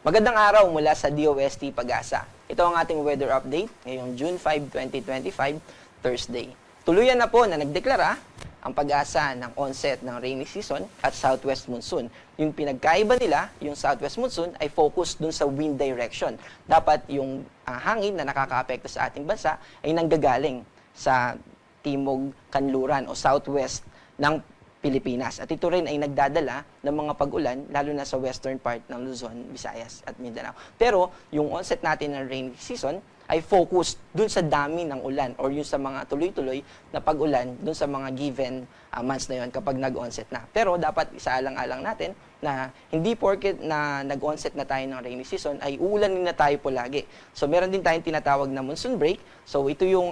Magandang araw mula sa DOST Pag-asa. Ito ang ating weather update ngayong June 5, 2025, Thursday. Tuluyan na po na nagdeklara ang pag-asa ng onset ng rainy season at southwest monsoon. Yung pinagkaiba nila, yung southwest monsoon ay focused dun sa wind direction. Dapat yung hangin na nakakaapekto sa ating bansa ay nanggagaling sa timog kanluran o southwest ng Pilipinas. At ito rin ay nagdadala ng mga pag-ulan, lalo na sa western part ng Luzon, Visayas at Mindanao. Pero yung onset natin ng rainy season ay focused dun sa dami ng ulan or yung sa mga tuloy-tuloy na pag-ulan dun sa mga given months na yon kapag nag-onset na. Pero dapat isaalang-alang natin na hindi porket na nag-onset na tayo ng rainy season ay uulanin na tayo po lagi. So meron din tayong tinatawag na monsoon break. So ito yung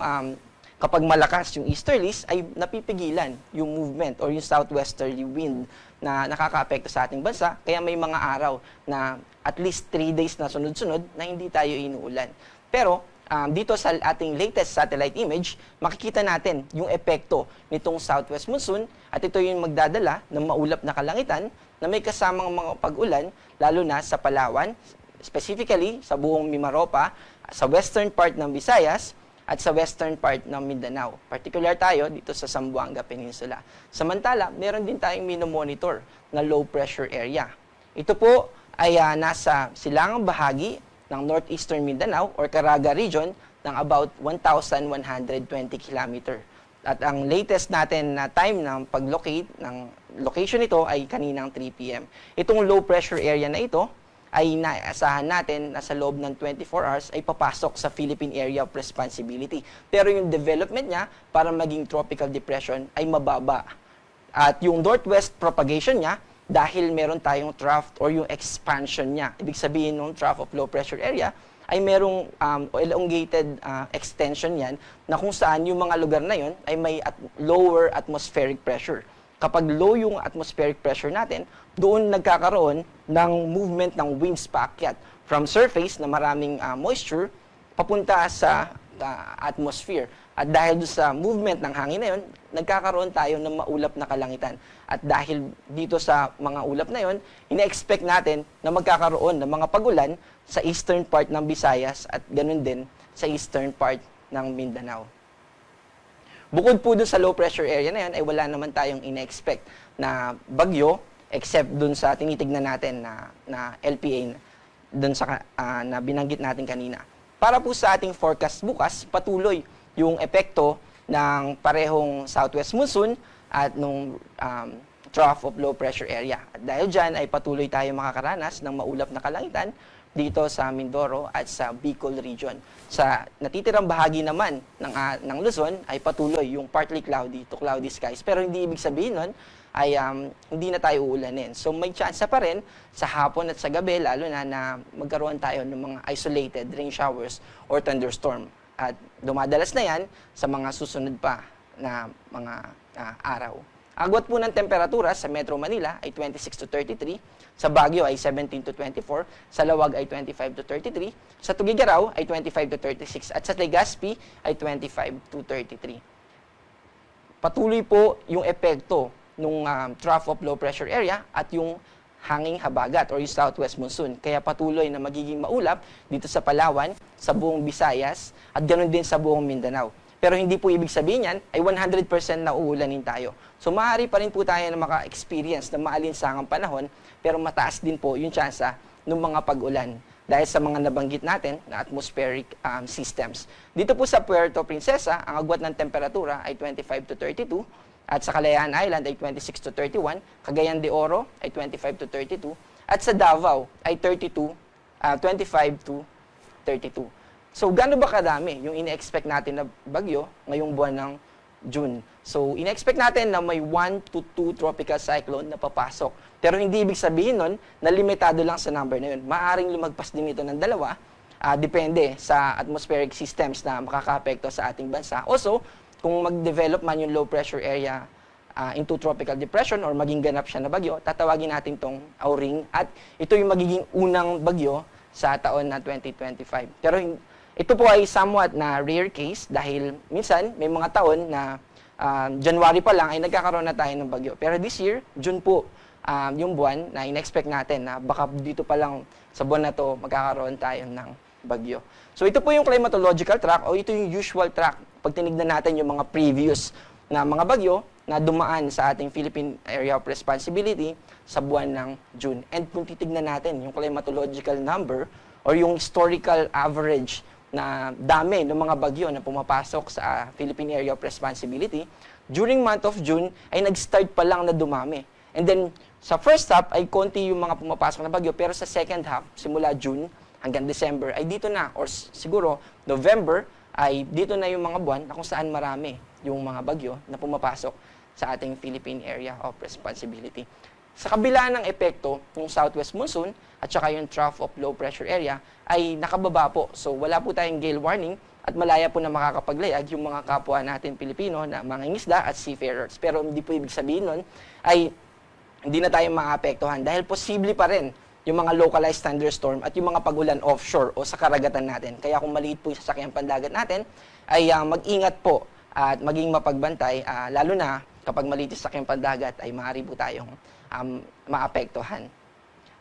kapag malakas yung easterlies, ay napipigilan yung movement or yung southwesterly wind na nakakaapekto sa ating bansa. Kaya may mga araw na at least 3 days na sunod-sunod na hindi tayo inuulan. Pero dito sa ating latest satellite image, makikita natin yung epekto nitong southwest monsoon at ito yung magdadala ng maulap na kalangitan na may kasamang mga pag-ulan, lalo na sa Palawan, specifically sa buong Mimaropa, sa western part ng Visayas, at sa western part ng Mindanao. Particular tayo dito sa Zamboanga Peninsula. Samantala, meron din tayong minomonitor na low pressure area. Ito po ay nasa silangang bahagi ng northeastern Mindanao or Caraga region ng about 1,120 km. At ang latest natin na time ng pag-locate ng location nito ay kaninang 3 p.m. Itong low pressure area na ito ay naasahan natin na sa loob ng 24 hours ay papasok sa Philippine Area of Responsibility. Pero yung development niya para maging tropical depression ay mababa. At yung northwest propagation niya, dahil meron tayong trough or yung expansion niya, ibig sabihin ng trough of low pressure area, ay merong elongated extension yan na kung saan yung mga lugar na yon ay may lower atmospheric pressure. Kapag low yung atmospheric pressure natin, doon nagkakaroon ng movement ng winds paakyat from surface na maraming moisture papunta sa atmosphere. At dahil sa movement ng hangin na yun, nagkakaroon tayo ng maulap na kalangitan. At dahil dito sa mga ulap na yun, ina-expect natin na magkakaroon ng mga pagulan sa eastern part ng Visayas at ganun din sa eastern part ng Mindanao. Bukod po dun sa low pressure area na yan, ay wala naman tayong ina-expect na bagyo except dun sa tinitignan natin na LPA dun sa na binanggit natin kanina. Para po sa ating forecast bukas, patuloy yung epekto ng parehong southwest monsoon at nung trough of low pressure area. At dahil dyan ay patuloy tayo makakaranas ng maulap na kalangitan dito sa Mindoro at sa Bicol region. Sa natitirang bahagi naman ng Luzon ay patuloy yung partly cloudy to cloudy skies. Pero hindi ibig sabihin nun ay hindi na tayo uulanin. So may chance pa rin sa hapon at sa gabi, lalo na magkaroon tayo ng mga isolated rain showers or thunderstorm. At dumadalas na yan sa mga susunod pa na mga araw. Agwat po ng temperatura sa Metro Manila ay 26 to 33, sa Baguio ay 17 to 24, sa Lawag ay 25 to 33, sa Tugigaraw ay 25 to 36, at sa Legazpi ay 25 to 33. Patuloy po yung epekto ng trough of low pressure area at yung hanging habagat or yung southwest monsoon. Kaya patuloy na magiging maulap dito sa Palawan, sa buong Visayas, at ganoon din sa buong Mindanao. Pero hindi po ibig sabihin yan ay 100% na uulanin tayo. So maaari pa rin po tayo na maka-experience ng maalinsangang panahon, pero mataas din po yung tsansa ng mga pag-ulan dahil sa mga nabanggit natin na atmospheric systems. Dito po sa Puerto Princesa, ang agwat ng temperatura ay 25 to 32, at sa Kalayaan Island ay 26 to 31, Cagayan de Oro ay 25 to 32, at sa Davao ay 25 to 32. So, gaano ba kadami yung ine-expect natin na bagyo ngayong buwan ng June? So, ine-expect natin na may 1 to 2 tropical cyclone na papasok. Pero hindi ibig sabihin nun na limitado lang sa number na yun. Maaring lumagpas din ito ng dalawa, depende sa atmospheric systems na makakaapekto sa ating bansa. Also, kung mag-develop man yung low pressure area into tropical depression or maging ganap siya na bagyo, tatawagin natin tong Auring at ito yung magiging unang bagyo sa taon na 2025. Pero ito po ay somewhat na rare case dahil minsan may mga taon na January pa lang ay nagkakaroon na tayo ng bagyo. Pero this year, June po, yung buwan na in-expect natin na baka dito pa lang sa buwan na to magkakaroon tayo ng bagyo. So ito po yung climatological track o ito yung usual track pag tinignan natin yung mga previous na mga bagyo na dumaan sa ating Philippine Area of Responsibility sa buwan ng June. And kung titignan natin yung climatological number or yung historical average na dami ng mga bagyo na pumapasok sa Philippine Area of Responsibility, during month of June ay nag-start pa lang na dumami. And then sa first half ay konti yung mga pumapasok na bagyo, pero sa second half, simula June hanggang December, ay dito na, or siguro November, ay dito na yung mga buwan na kung saan marami yung mga bagyo na pumapasok sa ating Philippine Area of Responsibility. Sa kabila ng epekto, yung southwest monsoon at saka yung trough of low pressure area ay nakababa po. So wala po tayong gale warning at malaya po na makakapaglayag yung mga kapwa natin Pilipino na mangingisda at seafarers. Pero hindi po ibig sabihin nun ay hindi na tayo maapektuhan dahil posible pa rin yung mga localized thunderstorm at yung mga pag-ulan offshore o sa karagatan natin. Kaya kung maliit po yung sasakyan pandagat natin, ay mag-ingat po at maging mapagbantay, lalo na kapag maliit yung sasakyan pandagat ay maaari po tayong maapektuhan.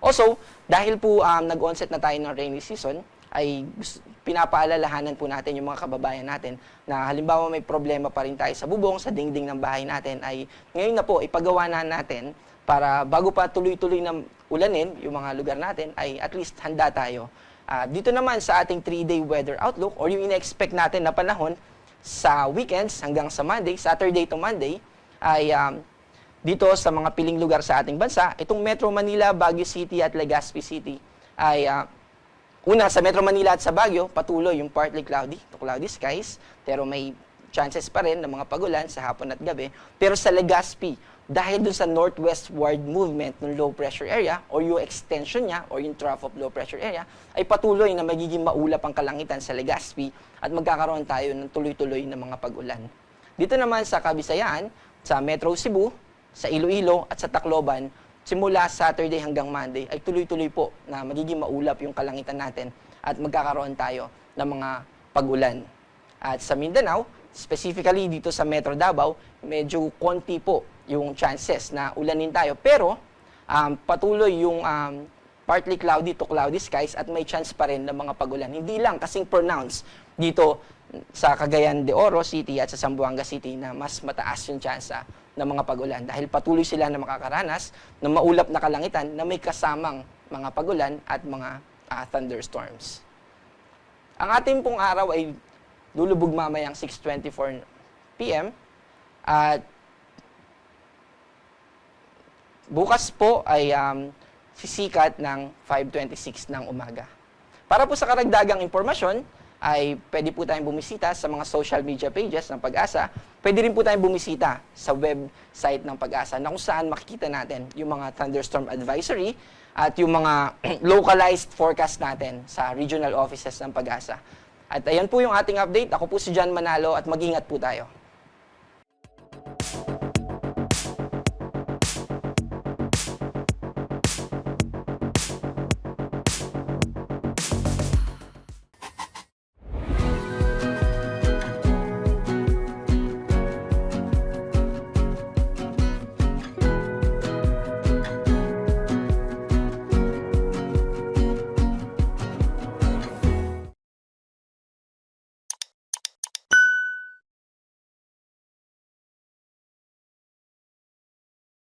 Also, dahil po nag-onset na tayo ng rainy season, ay pinapaalalahanan po natin yung mga kababayan natin na halimbawa may problema pa rin tayo sa bubong, sa dingding ng bahay natin, ay ngayon na po ipagawa na natin para bago pa tuloy-tuloy na ulanin yung mga lugar natin, ay at least handa tayo. Dito naman sa ating 3-day weather outlook or yung ina-expect natin na panahon sa weekends hanggang sa Monday, Saturday to Monday, ay dito sa mga piling lugar sa ating bansa, itong Metro Manila, Baguio City at Legazpi City ay una sa Metro Manila at sa Baguio, patuloy yung partly cloudy to cloudy skies, pero may chances pa rin ng mga pagulan sa hapon at gabi. Pero sa Legazpi, dahil dun sa northwestward movement ng low pressure area or yung extension niya or yung trough of low pressure area, ay patuloy na magiging maulap ang kalangitan sa Legazpi at magkakaroon tayo ng tuloy-tuloy na mga pagulan. Dito naman sa Kabisayaan, sa Metro Cebu, sa Iloilo at sa Tacloban, simula Saturday hanggang Monday ay tuloy-tuloy po na magiging maulap yung kalangitan natin at magkakaroon tayo ng mga pagulan. At sa Mindanao, specifically dito sa Metro Davao, medyo konti po yung chances na ulanin tayo. Pero patuloy yung partly cloudy to cloudy skies at may chance pa rin ng mga pagulan. Hindi lang kasing pronounced dito sa Cagayan de Oro City at sa Zamboanga City na mas mataas yung chance ng mga pagulan dahil patuloy sila na makakaranas ng maulap na kalangitan na may kasamang mga pagulan at mga thunderstorms. Ang ating pong araw ay lulubog mamayang 6:24 p.m. at bukas po ay sisikat ng 5:26 ng umaga. Para po sa karagdagang impormasyon, ay pwede po tayong bumisita sa mga social media pages ng Pag-asa. Pwede rin po tayong bumisita sa website ng Pag-asa na kung saan makikita natin yung mga thunderstorm advisory at yung mga localized forecast natin sa regional offices ng Pag-asa. At ayan po yung ating update. Ako po si John Manalo at mag-ingat po tayo.